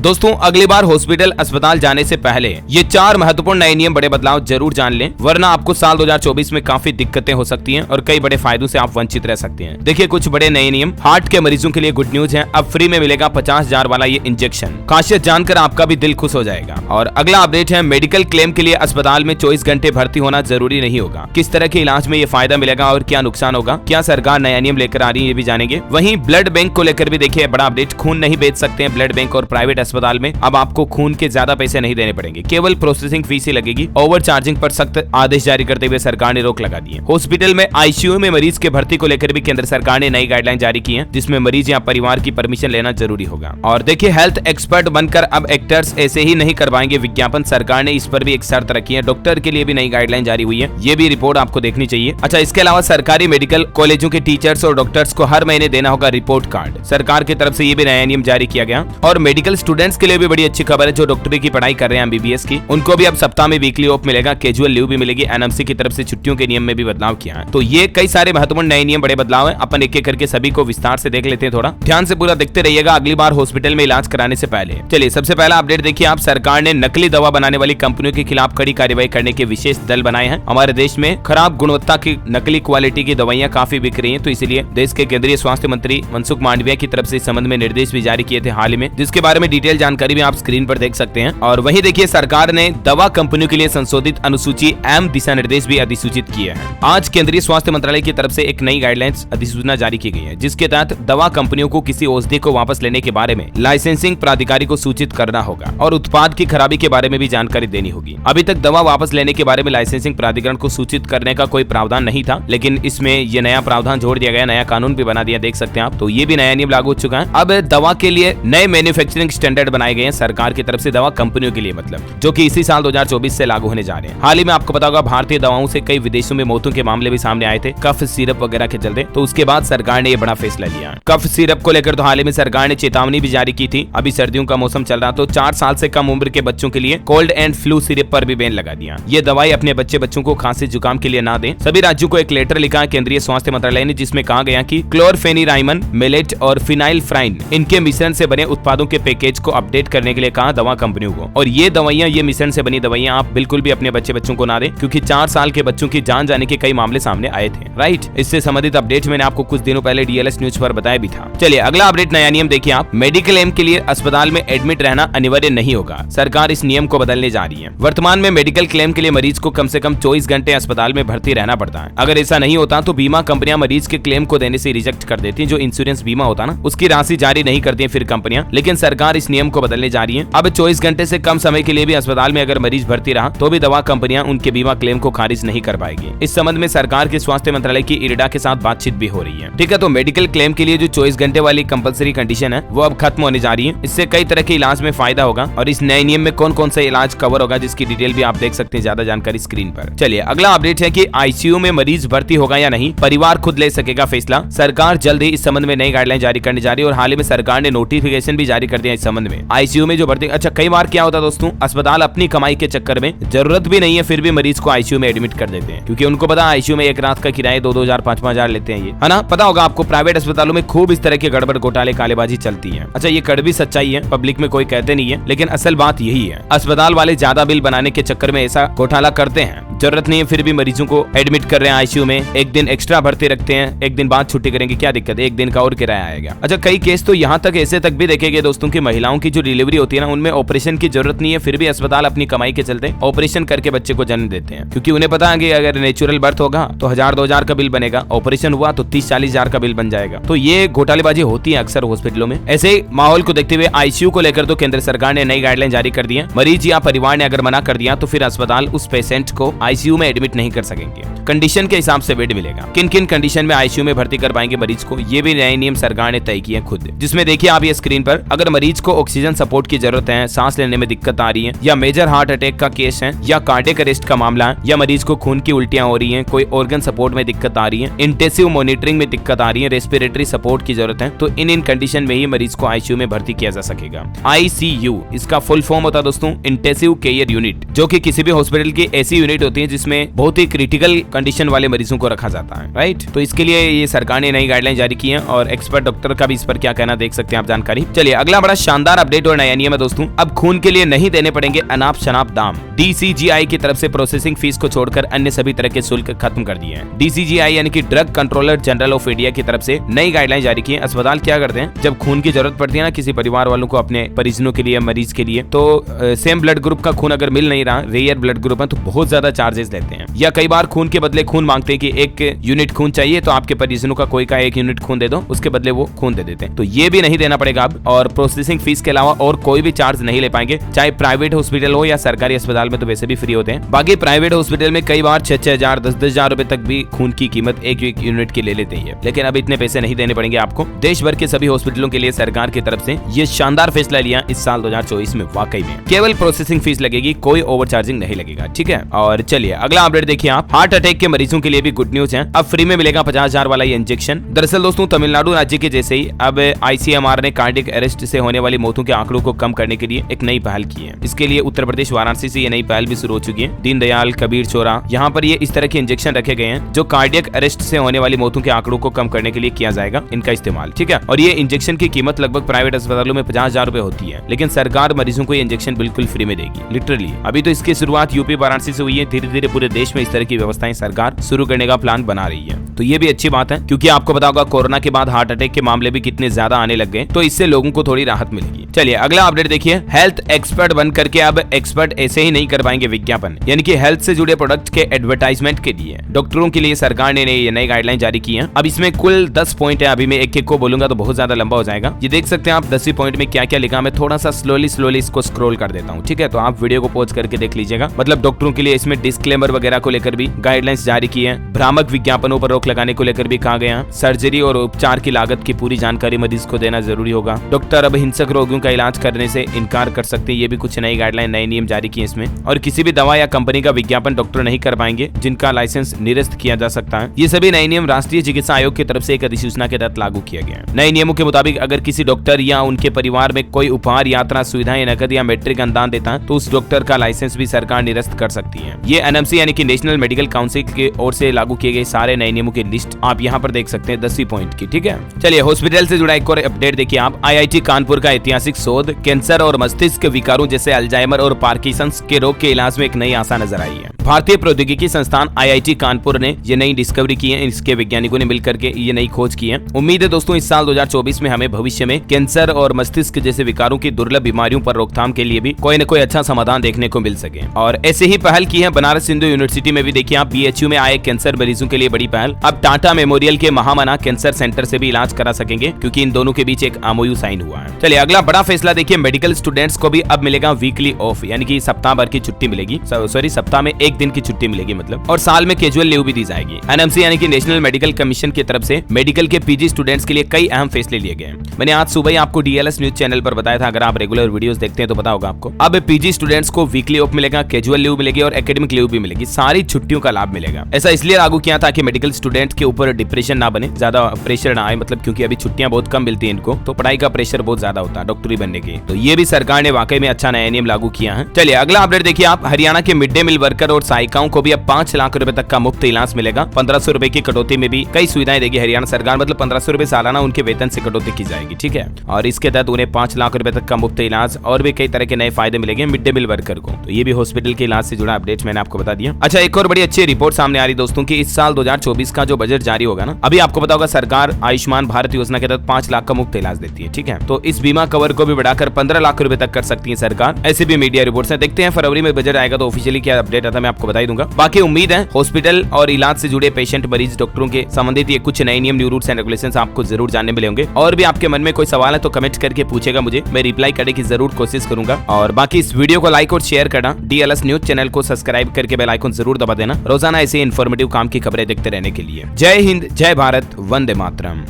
दोस्तों अगली बार हॉस्पिटल अस्पताल जाने से पहले ये 4 महत्वपूर्ण नए नियम बड़े बदलाव जरूर जान लें, वरना आपको साल 2024 में काफी दिक्कतें हो सकती हैं और कई बड़े फायदों से आप वंचित रह सकते हैं। देखिए कुछ बड़े नए नियम। हार्ट के मरीजों के लिए गुड न्यूज है, अब फ्री में मिलेगा 50,000 वाला ये इंजेक्शन। खासियत जानकर आपका भी दिल खुश हो जाएगा। और अगला अपडेट है, मेडिकल क्लेम के लिए अस्पताल में 24 घंटे भर्ती होना जरूरी नहीं होगा। किस तरह के इलाज में ये फायदा मिलेगा और क्या नुकसान होगा, क्या सरकार नया नियम लेकर आ रही है, ये भी जानेंगे। वहीं ब्लड बैंक को लेकर भी देखिए बड़ा अपडेट, खून नहीं बेच सकते हैं ब्लड बैंक और प्राइवेट अस्पताल में। अब आपको खून के ज्यादा पैसे नहीं देने पड़ेंगे, केवल प्रोसेसिंग फीस ही लगेगी। ओवर चार्जिंग पर सख्त आदेश जारी करते हुए सरकार ने रोक लगा दी है। हॉस्पिटल में आईसीयू में मरीज के भर्ती को लेकर भी केंद्र सरकार ने नई गाइडलाइन जारी की है, जिसमें मरीज या परिवार की परमिशन लेना जरूरी होगा। और देखिए हेल्थ एक्सपर्ट बनकर अब एक्टर्स ऐसे ही नहीं करवाएंगे विज्ञापन, सरकार ने इस पर भी एक शर्त रखी है। डॉक्टर के लिए भी नई गाइडलाइन जारी हुई है, ये भी रिपोर्ट आपको देखनी चाहिए। अच्छा, इसके अलावा सरकारी मेडिकल कॉलेजों के टीचर्स और डॉक्टर्स को हर महीने देना होगा रिपोर्ट कार्ड, सरकार की तरफ से ये भी नया नियम जारी किया गया। और मेडिकल स्टूडेंट्स के लिए भी बड़ी अच्छी खबर है, जो डॉक्टरी की पढ़ाई कर रहे हैं एमबीबीएस की, उनको भी अब सप्ताह में वीकली ऑफ मिलेगा, कैजुअल लीव भी मिलेगी। एनएमसी की तरफ से छुट्टियों के नियम में भी बदलाव किया है। तो ये कई सारे महत्वपूर्ण नए नियम बड़े बदलाव है, अपन एक एक करके सभी को विस्तार से देख लेते हैं। थोड़ा ध्यान से पूरा देखते रहिएगा अगली बार हॉस्पिटल में इलाज कराने से पहले। चलिए सबसे पहला अपडेट देखिए आप, सरकार ने नकली दवा बनाने वाली कंपनियों के खिलाफ कड़ी कार्रवाई करने के विशेष दल बनाए हैं। हमारे देश में खराब गुणवत्ता की नकली क्वालिटी की दवाइयां काफी बिक रही हैं, तो इसलिए देश के केंद्रीय स्वास्थ्य मंत्री मनसुख मांडविया की तरफ से इस संबंध में निर्देश भी जारी किए थे हाल ही में, जिसके बारे में डिटेल जानकारी भी आप स्क्रीन पर देख सकते हैं। और वहीं देखिए सरकार ने दवा कंपनियों के लिए संशोधित अनुसूची एम दिशा निर्देश भी अधिसूचित किए हैं। आज केंद्रीय स्वास्थ्य मंत्रालय की तरफ से एक नई गाइडलाइंस अधिसूचना जारी की गई है, जिसके तहत दवा कंपनियों को किसी औषधि को वापस लेने के बारे में लाइसेंसिंग प्राधिकारी को सूचित करना होगा और उत्पाद की खराबी के बारे में भी जानकारी देनी होगी। अभी तक दवा वापस लेने के बारे में लाइसेंसिंग प्राधिकरण को सूचित करने का कोई प्रावधान नहीं था, लेकिन इसमें ये नया प्रावधान जोड़ दिया गया, नया कानून भी बना दिया, देख सकते हैं आप। तो ये भी नया नियम लागू हो चुका है। अब दवा के लिए नए मैन्युफैक्चरिंग स्टैंडर्ड बनाए गए हैं सरकार की तरफ से दवा कंपनियों के लिए, मतलब जो कि इसी साल 2024 से लागू होने जा रहे हैं। हाल ही में आपको पता होगा भारतीय दवाओं से कई विदेशों में मौतों के मामले भी सामने आए थे कफ सिरप वगैरह के चलते, तो उसके बाद सरकार ने ये बड़ा फैसला लिया। कफ सिरप को लेकर तो हाल ही में सरकार ने चेतावनी भी जारी की थी। अभी सर्दियों का मौसम चल रहा, तो 4 साल से कम उम्र के बच्चों के लिए कोल्ड एंड फ्लू सिरप पर भी बैन लगा दिया। ये दवाई अपने बच्चों को खांसी जुकाम के लिए ना दें। सभी राज्यों को एक लेटर लिखा है केंद्रीय स्वास्थ्य मंत्रालय ने, जिसमें कहा गया कि क्लोरफेनिराइमन, मेलेट और फिनाइलफ्राइन इनके मिश्रण से बने उत्पादों के पैकेज को अपडेट करने के लिए कहा दवा कंपनियों को। और ये दवाइयां, ये मिश्रण से बनी दवाइयां आप बिल्कुल भी अपने बच्चों को ना दें, क्योंकि 4 साल के बच्चों की जान जाने के कई मामले सामने आए थे। राइट, इससे संबंधित अपडेट मैंने आपको कुछ दिनों पहले डीएलएस न्यूज पर बताया भी था। चलिए अगला अपडेट, नया नियम देखिए आप, मेडिकल एम के लिए अस्पताल में एडमिट रहना अनिवार्य नहीं होगा। सरकार इस नियम को बदलने जा रही है। वर्तमान में मेडिकल क्लेम के लिए मरीज को कम से कम 24 घंटे अस्पताल में भर्ती रहना पड़ता है। अगर ऐसा नहीं होता तो बीमा कंपनियां मरीज के क्लेम को देने से रिजेक्ट कर देती हैं। जो इंश्योरेंस बीमा होता ना, उसकी राशि जारी नहीं करती है फिर कंपनियां। लेकिन सरकार इस नियम को बदलने जा रही है। अब 24 घंटे से कम समय के लिए भी अस्पताल में अगर मरीज भर्ती रहा तो भी दवा कंपनियां उनके बीमा क्लेम को खारिज नहीं कर पाएगी। इस संबंध में सरकार के स्वास्थ्य मंत्रालय की इरडा के साथ बातचीत भी हो रही है। ठीक है, तो मेडिकल क्लेम के लिए जो 24 घंटे वाली कंपलसरी कंडीशन है वो अब खत्म होने जा रही है। इससे कई तरह के इलाज में फायदा होगा। और इस नए नियम में कौन कौन सा इलाज कवर होगा, जिसकी डिटेल भी आप देख सकते हैं, ज्यादा जानकारी स्क्रीन पर। चलिए अगला अपडेट है कि आईसीयू में मरीज भर्ती होगा या नहीं, परिवार खुद ले सकेगा फैसला। सरकार जल्द ही इस संबंध में नई गाइडलाइन जारी करने जा रही है और हाल ही में सरकार ने नोटिफिकेशन भी जारी कर दिया इस संबंध में। आईसीयू में जो भर्ती, अच्छा कई बार क्या होता है दोस्तों, अस्पताल अपनी कमाई के चक्कर में जरूरत भी नहीं है फिर भी मरीज को आईसीयू में एडमिट कर देते हैं, क्योंकि उनको पता आईसीयू में एक रात का किराया 2-2 5-5 हजार लेते हैं ये, है ना। पता होगा आपको प्राइवेट अस्पतालों में खूब इस तरह के गड़बड़ घोटाले कालेबाजी चलती है। अच्छा ये कड़वी सच्चाई है, पब्लिक में कोई कहते नहीं है, लेकिन असल बात यही है। अस्पताल वाले ज्यादा बिल बनाने के चक्कर में ऐसा घोटाला करते हैं। जरूरत नहीं है फिर भी मरीजों को एडमिट कर रहे हैं आईसीयू में, एक दिन एक्स्ट्रा भर्ती रखते हैं, एक दिन बाद छुट्टी करेंगे, क्या दिक्कत है, एक दिन का और किराया आएगा। अच्छा कई केस तो यहाँ तक ऐसे तक भी देखे गए दोस्तों की महिलाओं की जो डिलीवरी होती है ना, उनमें ऑपरेशन की जरूरत नहीं है, फिर भी अस्पताल अपनी कमाई के चलते ऑपरेशन करके बच्चे को जन्म देते हैं, क्योंकि उन्हें पता है कि अगर नेचुरल बर्थ होगा तो 1000-2000 का बिल बनेगा, ऑपरेशन हुआ तो 30-40 हजार का बिल बन जाएगा। तो ये घोटालेबाजी होती है अक्सर हॉस्पिटलों में। ऐसे माहौल को देखते हुए आईसीयू को लेकर तो केंद्र सरकार ने नई गाइडलाइन जारी कर दी है। मरीज या परिवार ने अगर मना कर दिया तो फिर अस्पताल उस पेशेंट को आईसीयू में एडमिट नहीं कर सकेंगे। कंडीशन के हिसाब से बेड मिलेगा, किन किन कंडीशन में आईसीयू में भर्ती कर पाएंगे मरीज को, ये भी नए नियम सरकार ने तय किए खुद। जिसमें देखिए आप ये स्क्रीन पर, अगर मरीज को ऑक्सीजन सपोर्ट की जरूरत है, सांस लेने में दिक्कत आ रही है, या मेजर हार्ट अटैक का केस है, या कार्डियक अरेस्ट का मामला है, या मरीज को खून की उल्टियां हो रही है, कोई ऑर्गन सपोर्ट में दिक्कत आ रही है, इंटेंसिव मॉनिटरिंग में दिक्कत आ रही है, रेस्पिरेटरी सपोर्ट की जरूरत है, तो इन कंडीशन में ही मरीज को आईसीयू में भर्ती किया जा सकेगा। आईसीयू इसका फुल फॉर्म होता है दोस्तों इंटेंसिव केयर यूनिट। जो कि किसी भी हॉस्पिटल की ऐसी यूनिट होती है जिसमें बहुत ही क्रिटिकल कंडीशन वाले मरीजों को रखा जाता है, राइट। तो इसके लिए ये सरकार ने नई गाइडलाइन जारी की है और एक्सपर्ट डॉक्टर का भी इस पर क्या कहना देख सकते हैं आप जानकारी। चलिए अगला बड़ा शानदार अपडेट और नया नियम है दोस्तों, अब खून के लिए नहीं देने पड़ेंगे अनाप शनाप दाम। DCGI की तरफ से प्रोसेसिंग फीस को छोड़कर अन्य सभी तरह के शुल्क खत्म कर दिए हैं। DCGI यानी कि drug controller general of India की तरफ से नई गाइडलाइन जारी की है। अस्पताल क्या करते हैं, जब खून की जरूरत पड़ती है ना किसी परिवार वालों को अपने परिजनों के लिए, मरीज के लिए, तो सेम ब्लड ग्रुप का खून अगर मिल नहीं रहा, रेयर ब्लड ग्रुप है, तो बहुत ज्यादा चार्जेस लेते हैं। या कई बार खून के बदले खून मांगते हैं कि एक यूनिट खून चाहिए तो आपके परिजनों का कोई का 1 यूनिट खून दे दो, उसके बदले वो खून दे देते हैं। तो ये भी नहीं देना पड़ेगा अब, और प्रोसेसिंग फीस के अलावा और कोई भी चार्ज नहीं ले पाएंगे, चाहे प्राइवेट हॉस्पिटल हो या सरकारी अस्पताल में तो वैसे भी फ्री होते हैं। बाकी प्राइवेट हॉस्पिटल में कई बार 6-6 हजार 10-10 हजार रुपए तक भी खून की कीमत एक यूनिट की ले लेते हैं, लेकिन अब इतने पैसे नहीं देने पड़ेंगे आपको। देश भर के सभी हॉस्पिटलों के लिए सरकार की तरफ से ये शानदार फैसला लिया इस साल 2024 में। वाकई में केवल प्रोसेसिंग फीस लगेगी, कोई ओवरचार्जिंग नहीं लगेगा, ठीक है। और चलिए अगला अपडेट देखिए आप, हार्ट अटैक के मरीजों के लिए भी गुड न्यूज है, अब फ्री में मिलेगा 50,000 वाला ये इंजेक्शन। दरअसल दोस्तों तमिलनाडु राज्य के जैसे ही अब ICMR ने कार्डियक अरेस्ट से होने वाली मौतों के आंकड़ों को कम करने के लिए एक नई पहल की है। इसके लिए उत्तर प्रदेश वाराणसी से ये नई पहल भी शुरू हो चुकी है। दीनदयाल, कबीर चौरा, यहाँ पर ये इस तरह के इंजेक्शन रखे गए हैं जो कार्डियक अरेस्ट से होने वाली मौतों के आंकड़ों को कम करने के लिए किया जाएगा इनका इस्तेमाल, ठीक है। और ये इंजेक्शन की कीमत लगभग प्राइवेट अस्पतालों में 50,000 रुपए होती है, लेकिन सरकार मरीजों को ये इंजेक्शन बिल्कुल फ्री में देगी, लिटरली। अभी तो इसकी शुरुआत यूपी वाराणसी से हुई है, धीरे धीरे पूरे देश में इस तरह की व्यवस्थाएं सरकार शुरू करने का प्लान बना रही है। तो ये भी अच्छी बात है, क्योंकि आपको पता होगा कोरोना के बाद हार्ट अटैक के मामले भी कितने ज्यादा आने लग गए, तो इससे लोगों को थोड़ी राहत मिलेगी। चलिए अगला अपडेट देखिए, हेल्थ एक्सपर्ट बन करके अब एक्सपर्ट ऐसे ही नहीं कर पाएंगे विज्ञापन, यानी कि हेल्थ से जुड़े प्रोडक्ट के एडवर्टाइजमेंट के लिए डॉक्टरों के लिए सरकार ने ये नई गाइडलाइन जारी की है। अब इसमें कुल 10 पॉइंट है, अभी मैं एक को बोलूंगा तो बहुत ज्यादा लंबा हो जाएगा। ये देख सकते हैं आप 10 पॉइंट में क्या क्या लिखा, मैं थोड़ा सा स्लोली इसको स्क्रॉल कर देता हूँ, ठीक है। तो आप वीडियो को पॉज करके देख लीजिएगा। मतलब डॉक्टरों के लिए इसमें डिस्क्लेमर वगैरह को लेकर भी गाइडलाइंस जारी की है, भ्रामक विज्ञापनों पर रोक लगाने को लेकर भी कहा गया, सर्जरी और उपचार की लागत की पूरी जानकारी मरीज को देना जरूरी होगा, डॉक्टर अब हिंसक रोगियों का इलाज करने से इनकार कर सकते हैं, ये भी कुछ नई गाइडलाइन, नए नियम जारी किए इसमें। और किसी भी दवा या कंपनी का विज्ञापन डॉक्टर नहीं कर पाएंगे जिनका लाइसेंस निरस्त किया जा सकता है। ये सभी नए नियम राष्ट्रीय चिकित्सा आयोग की तरफ से एक अधिसूचना के तहत लागू किया गया है। नए नियमों के मुताबिक अगर किसी डॉक्टर या उनके परिवार में कोई उपहार, यात्रा सुविधाएं, नकद या मैट्रिक अनुदान देता है तो उस डॉक्टर का लाइसेंस भी सरकार निरस्त कर सकती है। ये NMC यानी कि नेशनल मेडिकल काउंसिल की ओर से लागू किए गए सारे नए नियमों की लिस्ट आप यहाँ पर देख सकते हैं 10 पॉइंट की, ठीक है। चलिए हॉस्पिटल से जुड़ा एक और अपडेट देखिए आप, IIT कानपुर का ऐतिहासिक शोध कैंसर और मस्तिष्क विकारों जैसे अल्जाइमर और पार्किंसंस के रोग के इलाज में एक नई आशा नजर आई है। भारतीय प्रौद्योगिकी संस्थान IIT कानपुर ने ये नई डिस्कवरी की है, इसके वैज्ञानिकों ने मिलकर के ये नई खोज की है। उम्मीद है दोस्तों इस साल 2024 में हमें भविष्य में कैंसर और मस्तिष्क जैसे विकारों की दुर्लभ बीमारियों पर रोकथाम के लिए भी कोई न कोई अच्छा समाधान देखने को मिल सके। और ऐसे ही पहल की है बनारस हिंदू यूनिवर्सिटी में भी, देखिए आप BHU में आए कैंसर मरीजों के लिए बड़ी पहल। अब टाटा मेमोरियल के महामना कैंसर सेंटर से भी इलाज करा सकेंगे, क्योंकि इन दोनों के बीच एक MOU साइन हुआ है। चलिए अगला बड़ा फैसला देखिए, मेडिकल स्टूडेंट्स को भी अब मिलेगा वीकली ऑफ, यानी कि सप्ताह भर की छुट्टी मिलेगी, सॉरी सप्ताह में 1 दिन की छुट्टी मिलेगी मतलब, और साल में कैजुअल लीव भी दी जाएगी। NMC यानी कि नेशनल मेडिकल कमीशन की तरफ से मेडिकल के PG स्टूडेंट्स के लिए कई अहम फैसले लिए गए। मैंने आज सुबह ही आपको DLS न्यूज चैनल पर बताया था, अगर आप रेगुलर वीडियोस देखते हैं तो पता होगा आपको। अब PG स्टूडेंट्स को वीकली ऑफ मिलेगा, कैजुअल लीव मिलेगी और एकेडमिक लीव भी मिलेगी, सारी छुट्टियों का लाभ मिलेगा। ऐसा इसलिए लागू किया ताकि मेडिकल स्टूडेंट के ऊपर डिप्रेशन ना बने, ज्यादा प्रेशर ना आए, मतलब क्योंकि अभी छुट्टियां बहुत कम मिलती है इनको, तो पढ़ाई का प्रेशर बहुत ज्यादा होता है डॉक्टरी बनने की। तो ये भी सरकार ने वाकई में अच्छा नया नियम लागू किया है। चलिए अगला अपडेट देखिए आप, हरियाणा के मिड डे मील वर्कर और सहायिकाओं को भी अब 5 लाख रुपए तक का मुफ्त इलाज मिलेगा। 1500 रुपए की कटौती में भी कई सुविधाएं देगी हरियाणा सरकार, मतलब 1500 रुपए सालाना उनके वेतन से कटौती की जाएगी, ठीक है। और इसके तहत उन्हें 5 लाख रुपए तक का मुफ्त इलाज और भी कई तरह के नए फायदे मिलेंगे मिड डे मील वर्कर को। तो ये भी हॉस्पिटल के इलाज से जुड़ा अपडेट मैंने आपको बता दिया। अच्छा एक और बड़ी अच्छी रिपोर्ट सामने आ रही दोस्तों की, इस साल 2024 का जो बजट जारी होगा ना, अभी आपको पता होगा सरकार आयुष्मान भारत योजना के तहत 5 लाख का मुफ्त इलाज देती है, ठीक है। तो इस बीमा कवर को भी बढ़ाकर 15 लाख रुपए तक कर सकती है सरकार, ऐसी भी मीडिया रिपोर्ट्स हैं। देखते हैं फरवरी में बजट आएगा तो ऑफिशियली क्या अपडेट आता है मैं आपको बता ही दूंगा। बाकी उम्मीद है हॉस्पिटल और इलाज से जुड़े पेशेंट, मरीज, डॉक्टरों के संबंधित ये कुछ नए नियम, न्यू रूल्स एंड रेगुलेशंस आपको जरूर जानने मिले होंगे। और भी आपके मन में कोई सवाल है तो कमेंट करके पूछेगा मुझे, मैं रिप्लाई करने की जरूर कोशिश करूंगा। और बाकी इस वीडियो को लाइक और शेयर करना, DLS न्यूज चैनल को सब्सक्राइब करके बेल आइकन जरूर दबा देना, रोजाना ऐसे इन्फॉर्मेटिव काम की खबरें देखते रहने के लिए। जय हिंद, जय भारत, वंदे मातरम।